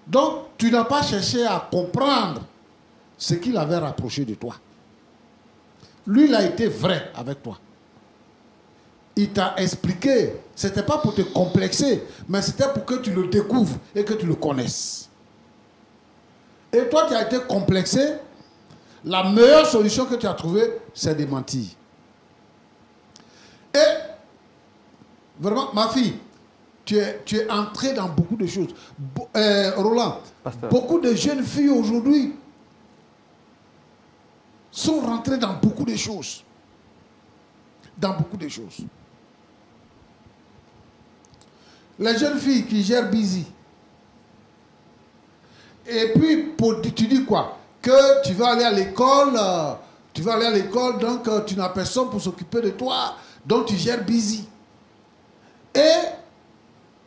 Donc, tu n'as pas cherché à comprendre ce qu'il avait rapproché de toi. Lui, il a été vrai avec toi. Il t'a expliqué. Ce n'était pas pour te complexer, mais c'était pour que tu le découvres et que tu le connaisses. Et toi, tu as été complexé. La meilleure solution que tu as trouvée, c'est de mentir. Et, vraiment, ma fille, tu es entré dans beaucoup de choses. Roland, Pasteur. Beaucoup de jeunes filles aujourd'hui sont rentrées dans beaucoup de choses. Dans beaucoup de choses. Les jeunes filles qui gèrent busy. Et puis, tu dis quoi? Que tu vas aller à l'école, donc tu n'as personne pour s'occuper de toi, donc tu gères busy. Et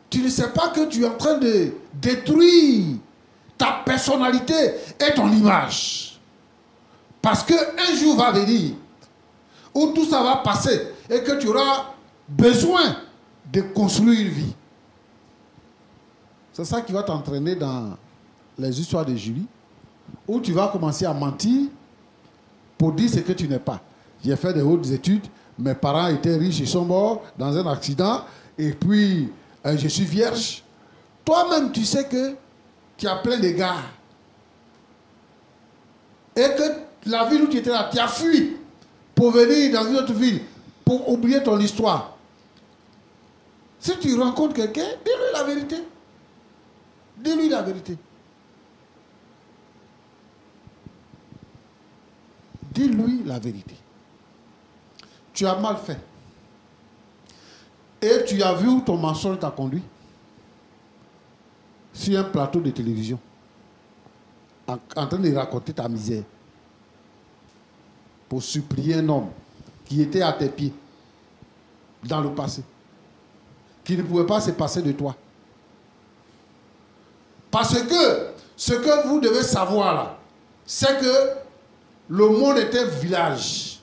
tu ne sais pas que tu es en train de détruire ta personnalité et ton image. Parce qu'un jour va venir où tout ça va passer et que tu auras besoin de construire une vie. C'est ça qui va t'entraîner dans les histoires de Julie, où tu vas commencer à mentir pour dire ce que tu n'es pas. j'ai fait des hautes études, mes parents étaient riches, ils sont morts dans un accident, et puis je suis vierge. Toi-même, tu sais que tu as plein d'égards. Et que la ville où tu étais là, tu as fui pour venir dans une autre ville, pour oublier ton histoire. Si tu rencontres quelqu'un, dis-lui la vérité. Dis-lui la vérité. Dis-lui la vérité. Tu as mal fait. Et tu as vu où ton mensonge t'a conduit? Sur un plateau de télévision. En train de raconter ta misère. Pour supplier un homme qui était à tes pieds. Dans le passé. Qui ne pouvait pas se passer de toi. Parce que ce que vous devez savoir là, c'est que le monde est un village.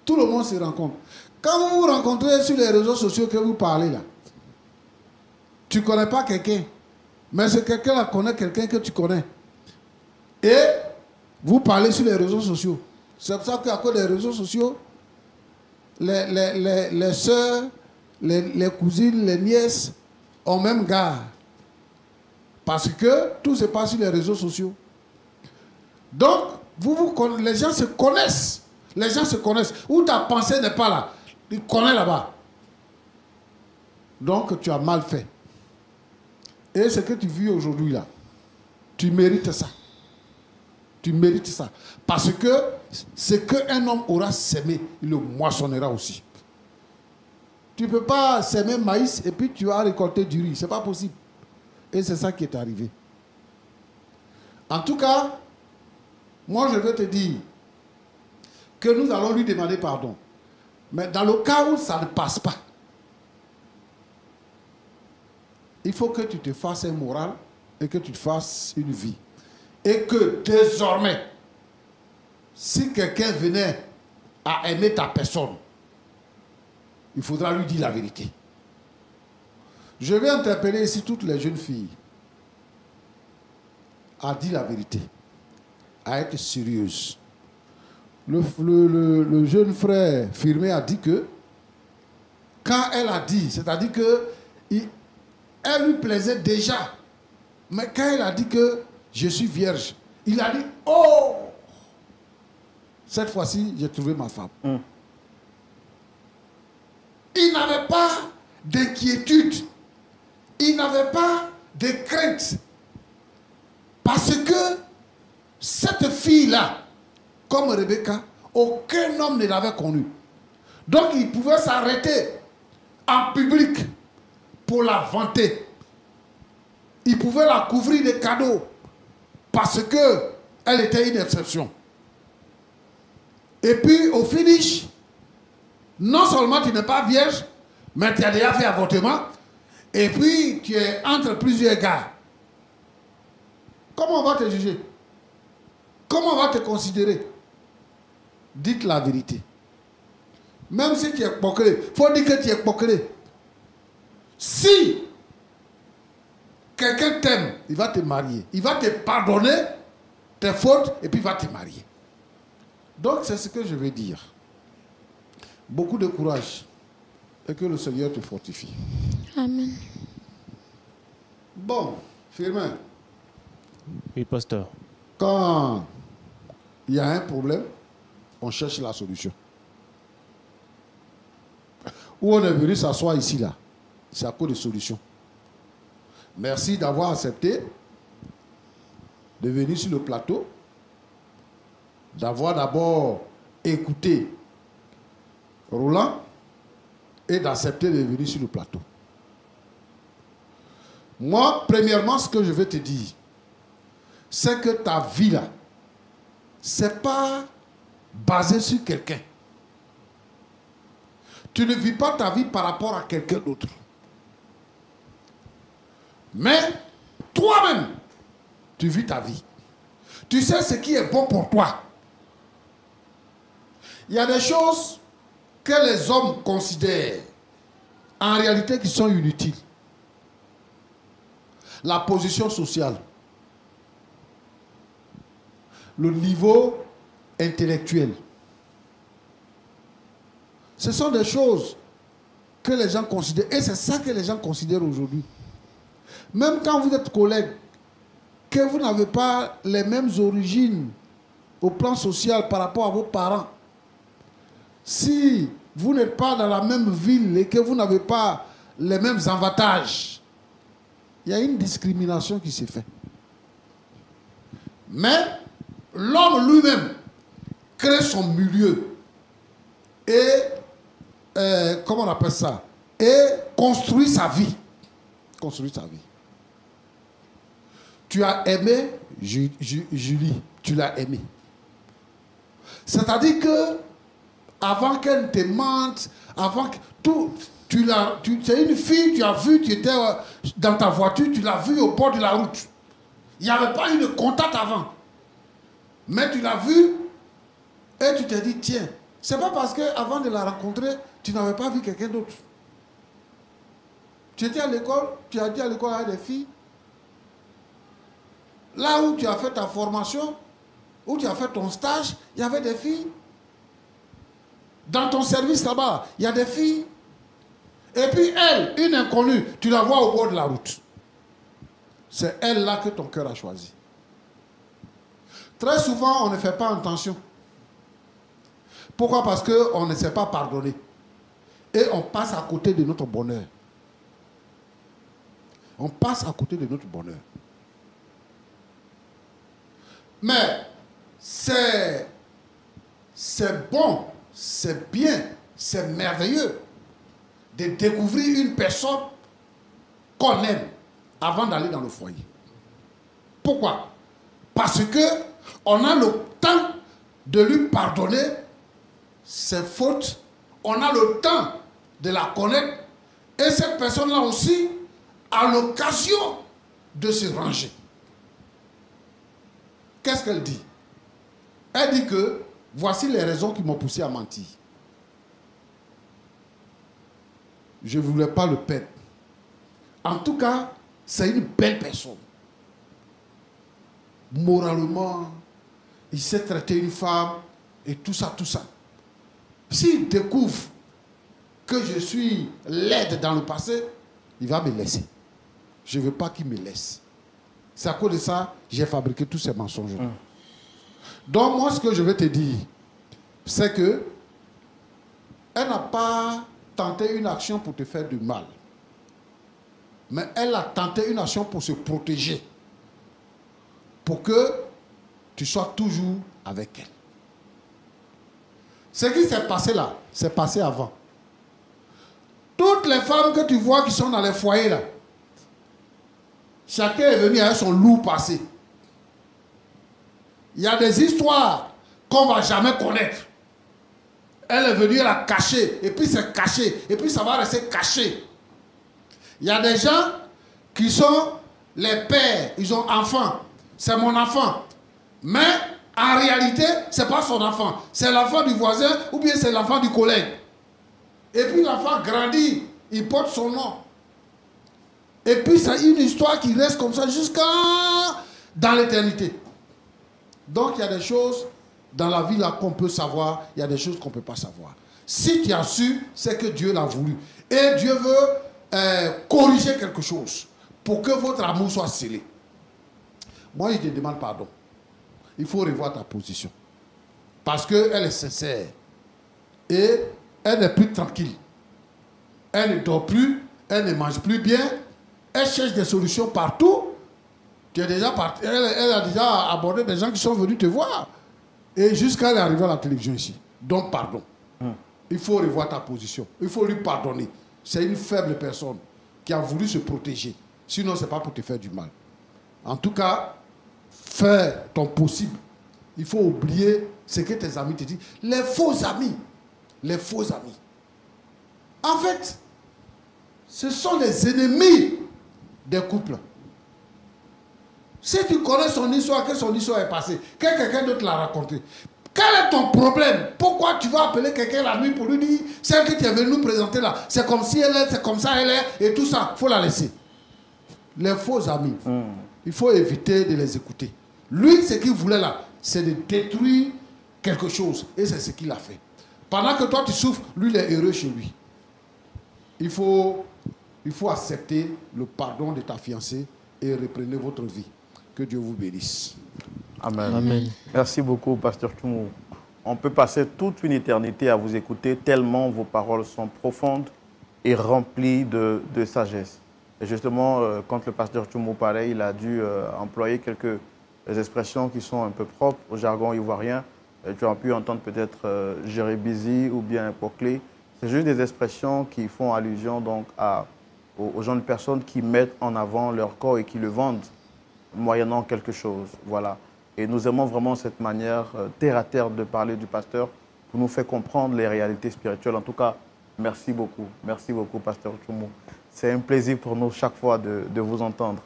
Tout le monde se rencontre. Quand vous vous rencontrez sur les réseaux sociaux que vous parlez là, tu ne connais pas quelqu'un, mais ce quelqu'un-là connaît quelqu'un que tu connais. Et vous parlez sur les réseaux sociaux. C'est pour ça qu'à cause des réseaux sociaux, les soeurs, les cousines, les nièces ont même garde. Parce que tout se passe sur les réseaux sociaux. Donc, les gens se connaissent. Les gens se connaissent. Où ta pensée n'est pas là, ils connaissent là-bas. Donc, tu as mal fait. Et ce que tu vis aujourd'hui là, tu mérites ça. Tu mérites ça. Parce que ce qu'un homme aura sémé, il le moissonnera aussi. Tu ne peux pas s'aimer maïs et puis tu vas récolter du riz. Ce n'est pas possible. Et c'est ça qui est arrivé. En tout cas, moi je vais te dire que nous allons lui demander pardon. Mais dans le cas où ça ne passe pas, il faut que tu te fasses un moral et que tu te fasses une vie. Et que désormais, si quelqu'un venait à aimer ta personne, il faudra lui dire la vérité. Je vais interpeller ici toutes les jeunes filles à dire la vérité, à être sérieuses. Le jeune frère Firmé a dit que, quand elle a dit, c'est-à-dire que elle lui plaisait déjà, mais quand elle a dit que je suis vierge, il a dit, oh, cette fois-ci, j'ai trouvé ma femme. Il n'avait pas d'inquiétude. Il n'avait pas de crainte. Parce que cette fille-là, comme Rebecca, aucun homme ne l'avait connue. Donc il pouvait s'arrêter en public pour la vanter. Il pouvait la couvrir de cadeaux parce qu'elle était une exception. Et puis au finish, non seulement tu n'es pas vierge, mais tu as déjà fait avortement, et puis tu es entre plusieurs gars. Comment on va te juger? Comment on va te considérer? Dites la vérité. Même si tu es poquelé, il faut dire que tu es poquelé. Si quelqu'un t'aime, il va te marier. Il va te pardonner tes fautes et puis il va te marier. Donc c'est ce que je veux dire. Beaucoup de courage et que le Seigneur te fortifie. Amen. Bon, Firmin. Oui, pasteur. Quand il y a un problème, on cherche la solution. Où on est venu s'asseoir ici, là, c'est à cause de solutions. Merci d'avoir accepté de venir sur le plateau, d'avoir d'abord écouté Roland et d'accepter de venir sur le plateau. Moi, premièrement, ce que je vais te dire, c'est que ta vie là, c'est pas basé sur quelqu'un. Tu ne vis pas ta vie par rapport à quelqu'un d'autre. Mais toi-même, tu vis ta vie. Tu sais ce qui est bon pour toi. Il y a des choses que les hommes considèrent en réalité qui sont inutiles. La position sociale, le niveau intellectuel, Ce sont des choses que les gens considèrent. Et c'est ça que les gens considèrent aujourd'hui. Même quand vous êtes collègues, que vous n'avez pas les mêmes origines au plan social par rapport à vos parents, si vous n'êtes pas dans la même ville et que vous n'avez pas les mêmes avantages, il y a une discrimination qui s'est faite. Mais l'homme lui-même crée son milieu et, comment on appelle ça, et construit sa vie. Construit sa vie. Tu as aimé Julie, tu l'as aimée. C'est-à-dire que avant qu'elle te mente, avant que tout, c'est une fille, tu as vu, tu étais dans ta voiture, tu l'as vue au bord de la route. Il n'y avait pas eu de contact avant. Mais tu l'as vue et tu t'es dit, tiens, c'est pas parce qu'avant de la rencontrer, tu n'avais pas vu quelqu'un d'autre. Tu étais à l'école, tu as dit à l'école avec des filles. Là où tu as fait ta formation, où tu as fait ton stage, il y avait des filles. Dans ton service là-bas, il y a des filles. Et puis elle, une inconnue, tu la vois au bord de la route. C'est elle là que ton cœur a choisi. Très souvent, on ne fait pas attention. Pourquoi? Parce qu'on ne sait pas pardonner. Et on passe à côté de notre bonheur. On passe à côté de notre bonheur. Mais c'est bon, c'est bien, c'est merveilleux de découvrir une personne qu'on aime avant d'aller dans le foyer. Pourquoi? Parce que on a le temps de lui pardonner ses fautes, on a le temps de la connaître, et cette personne-là aussi a l'occasion de se ranger. Qu'est-ce qu'elle dit? Elle dit que voici les raisons qui m'ont poussé à mentir. Je ne voulais pas le perdre. En tout cas, c'est une belle personne. Moralement, il sait traiter une femme et tout ça, tout ça. S'il découvre que je suis laide dans le passé, il va me laisser. Je ne veux pas qu'il me laisse. C'est à cause de ça que j'ai fabriqué tous ces mensonges. Donc moi, ce que je vais te dire, c'est que elle n'a pas tenté une action pour te faire du mal. Mais elle a tenté une action pour se protéger. Pour que tu sois toujours avec elle. Ce qui s'est passé là, c'est passé avant. Toutes les femmes que tu vois qui sont dans les foyers là, chacun est venu avec son lourd passé. Il y a des histoires qu'on ne va jamais connaître. Elle est venue, elle a caché, et puis c'est caché, et puis ça va rester caché. Il y a des gens qui sont les pères, ils ont enfants, c'est mon enfant. Mais en réalité, ce n'est pas son enfant, c'est l'enfant du voisin ou bien c'est l'enfant du collègue. Et puis l'enfant grandit, il porte son nom. Et puis c'est une histoire qui reste comme ça jusqu'à dans l'éternité. Donc il y a des choses dans la vie là qu'on peut savoir, il y a des choses qu'on ne peut pas savoir. Si tu as su, c'est que Dieu l'a voulu. Et Dieu veut corriger quelque chose pour que votre amour soit scellé. Moi, je te demande pardon. Il faut revoir ta position. Parce qu'elle est sincère. Et elle n'est plus tranquille. Elle ne dort plus, elle ne mange plus bien. Elle cherche des solutions partout. Tu es déjà parti, elle a déjà abordé des gens qui sont venus te voir. Et jusqu'à elle arriver à la télévision ici. Donc, pardon. Il faut revoir ta position. Il faut lui pardonner. C'est une faible personne qui a voulu se protéger. Sinon, ce n'est pas pour te faire du mal. En tout cas, fais ton possible. Il faut oublier ce que tes amis te disent. Les faux amis. Les faux amis. En fait, ce sont les ennemis des couples. Si tu connais son histoire, que son histoire est passée, que quelqu'un d'autre l'a raconté, quel est ton problème? Pourquoi tu vas appeler quelqu'un la nuit pour lui dire celle que tu es venu nous présenter là, c'est comme si elle est, c'est comme ça elle est, et tout ça, il faut la laisser. Les faux amis, il faut éviter de les écouter. Lui, ce qu'il voulait là, c'est de détruire quelque chose, et c'est ce qu'il a fait. Pendant que toi tu souffres, lui il est heureux chez lui. Il faut accepter le pardon de ta fiancée et reprenez votre vie. Que Dieu vous bénisse. Amen. Amen. Merci beaucoup, Pasteur Tchoumou. On peut passer toute une éternité à vous écouter tellement vos paroles sont profondes et remplies de sagesse. Et justement, quand le Pasteur Tchoumou parlait, il a dû employer quelques expressions qui sont un peu propres au jargon ivoirien. Tu as pu entendre peut-être Jérébizi ou bien Poclé. C'est juste des expressions qui font allusion donc aux jeunes personnes qui mettent en avant leur corps et qui le vendent moyennant quelque chose. Voilà. Et nous aimons vraiment cette manière terre à terre de parler du pasteur pour nous faire comprendre les réalités spirituelles. En tout cas, merci beaucoup, Pasteur Tchoumou. C'est un plaisir pour nous chaque fois de vous entendre.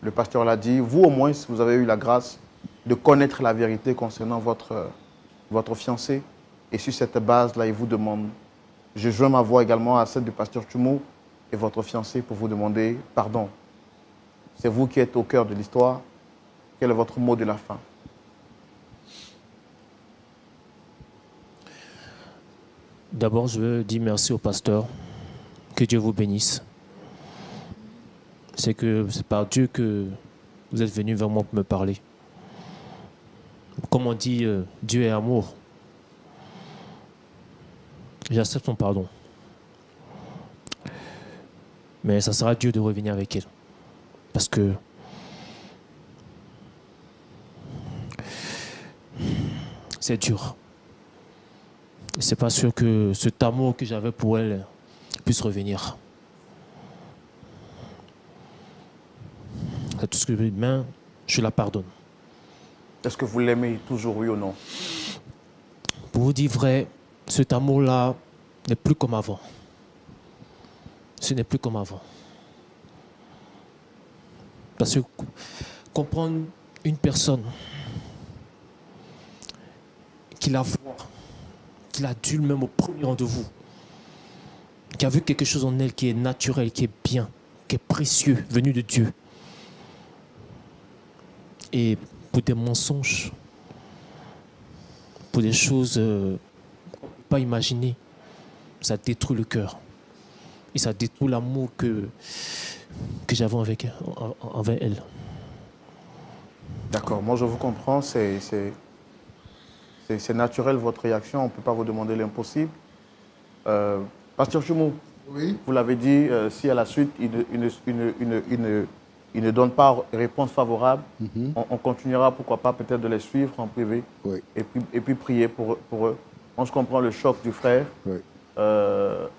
Le pasteur l'a dit, vous au moins, si vous avez eu la grâce de connaître la vérité concernant votre fiancé. Et sur cette base-là, il vous demande, je joins ma voix également à celle du pasteur Tchoumou et votre fiancé pour vous demander pardon. C'est vous qui êtes au cœur de l'histoire. Quel est votre mot de la fin? D'abord, je veux dire merci au pasteur. Que Dieu vous bénisse. C'est par Dieu que vous êtes venu vers moi pour me parler. Comme on dit, Dieu est amour. J'accepte son pardon. Mais ça sera Dieu de revenir avec elle. Parce que c'est dur. Et c'est pas sûr que cet amour que j'avais pour elle puisse revenir. C'est tout ce que je dis, mais je la pardonne. Est-ce que vous l'aimez toujours, oui ou non? Pour vous dire vrai, cet amour-là n'est plus comme avant. Ce n'est plus comme avant. Parce que comprendre une personne qui la voit, qui l'adulte même au premier rendez-vous, qui a vu quelque chose en elle qui est naturel, qui est bien, qui est précieux, venu de Dieu. Et pour des mensonges, pour des choses qu'on ne peut pas imaginer, ça détruit le cœur. Et ça détruit l'amour que j'avais envers elle. D'accord, moi je vous comprends, c'est naturel votre réaction, on ne peut pas vous demander l'impossible. Pasteur Tchoumou, Oui. vous l'avez dit, si à la suite il ne donne pas réponse favorable, on continuera, pourquoi pas, peut-être de les suivre en privé, Oui. et puis prier pour eux. Moi je comprends le choc du frère. Oui.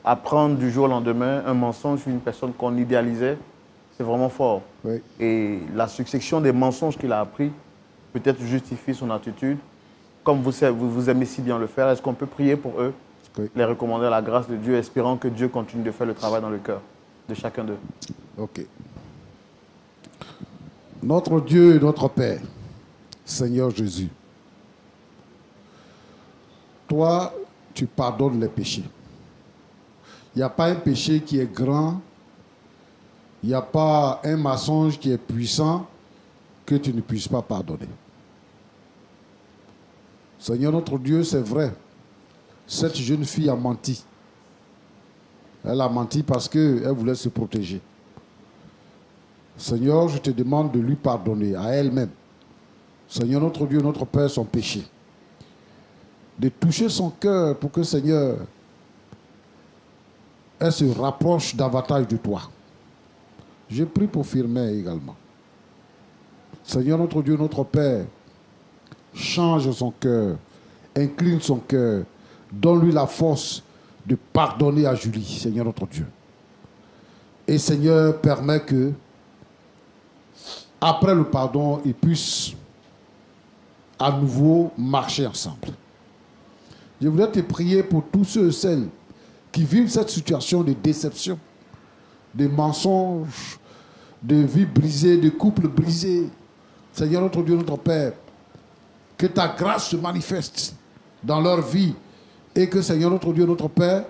Apprendre du jour au lendemain un mensonge sur une personne qu'on idéalisait, c'est vraiment fort. Oui. Et la succession des mensonges qu'il a appris peut-être justifie son attitude. Comme vous aimez si bien le faire, est-ce qu'on peut prier pour eux, Oui. les recommander à la grâce de Dieu, espérant que Dieu continue de faire le travail dans le cœur de chacun d'eux? Ok. Notre Dieu et notre Père, Seigneur Jésus, toi, tu pardonnes les péchés. Il n'y a pas un péché qui est grand, il n'y a pas un mensonge qui est puissant que tu ne puisses pas pardonner. Seigneur notre Dieu, c'est vrai, cette jeune fille a menti. Elle a menti parce qu'elle voulait se protéger. Seigneur, je te demande de lui pardonner à elle-même. Seigneur notre Dieu, notre Père, son péché. De toucher son cœur pour que, Seigneur, elle se rapproche davantage de toi. Je prie pour Firmin également. Seigneur notre Dieu, notre Père, change son cœur, incline son cœur, donne-lui la force de pardonner à Julie, Seigneur notre Dieu. Et Seigneur, permet que, après le pardon, ils puissent à nouveau marcher ensemble. Je voudrais te prier pour tous ceux et celles qui vivent cette situation de déception, de mensonges, de vie brisée, de couple brisé. Seigneur notre Dieu, notre Père, que ta grâce se manifeste dans leur vie et que, Seigneur notre Dieu, notre Père,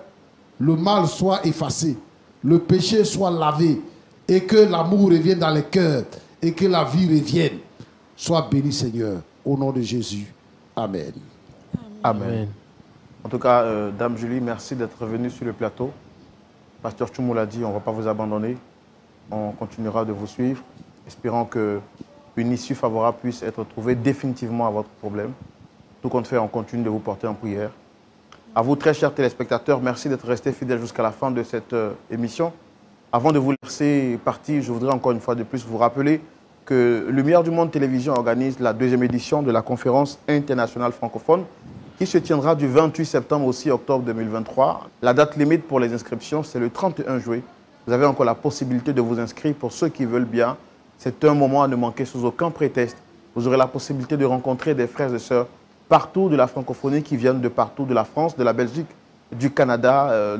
le mal soit effacé, le péché soit lavé et que l'amour revienne dans les cœurs et que la vie revienne. Sois béni, Seigneur, au nom de Jésus. Amen. Amen. En tout cas, Dame Julie, merci d'être venue sur le plateau. Pasteur Tchoumou l'a dit, on ne va pas vous abandonner. On continuera de vous suivre, espérant qu'une issue favorable puisse être trouvée définitivement à votre problème. Tout compte fait, on continue de vous porter en prière. À vous, très chers téléspectateurs, merci d'être restés fidèles jusqu'à la fin de cette émission. Avant de vous laisser partir, je voudrais encore une fois de plus vous rappeler que Lumière du Monde Télévision organise la 2e édition de la conférence internationale francophone qui se tiendra du 28 septembre au 6 octobre 2023. La date limite pour les inscriptions, c'est le 31 juillet. Vous avez encore la possibilité de vous inscrire pour ceux qui veulent bien. C'est un moment à ne manquer sous aucun prétexte. Vous aurez la possibilité de rencontrer des frères et sœurs partout de la francophonie qui viennent de partout, de la France, de la Belgique, du Canada,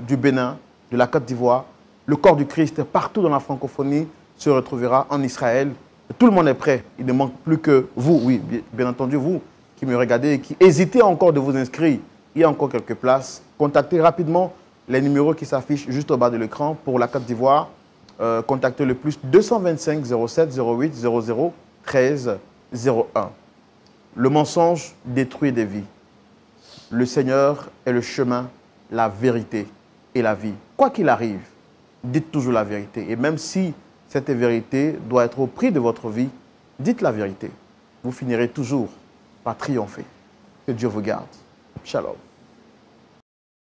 du Bénin, de la Côte d'Ivoire. Le corps du Christ, partout dans la francophonie, se retrouvera en Israël. Tout le monde est prêt. Il ne manque plus que vous, oui, bien entendu, vous qui me regardez et qui hésitez encore de vous inscrire. Il y a encore quelques places. Contactez rapidement les numéros qui s'affichent juste au bas de l'écran pour la Côte d'Ivoire. Contactez le plus 225 07 08 00 13 01. Le mensonge détruit des vies. Le Seigneur est le chemin, la vérité et la vie. Quoi qu'il arrive, dites toujours la vérité. Et même si cette vérité doit être au prix de votre vie, dites la vérité. Vous finirez toujours par triompher. Que Dieu vous garde. Shalom.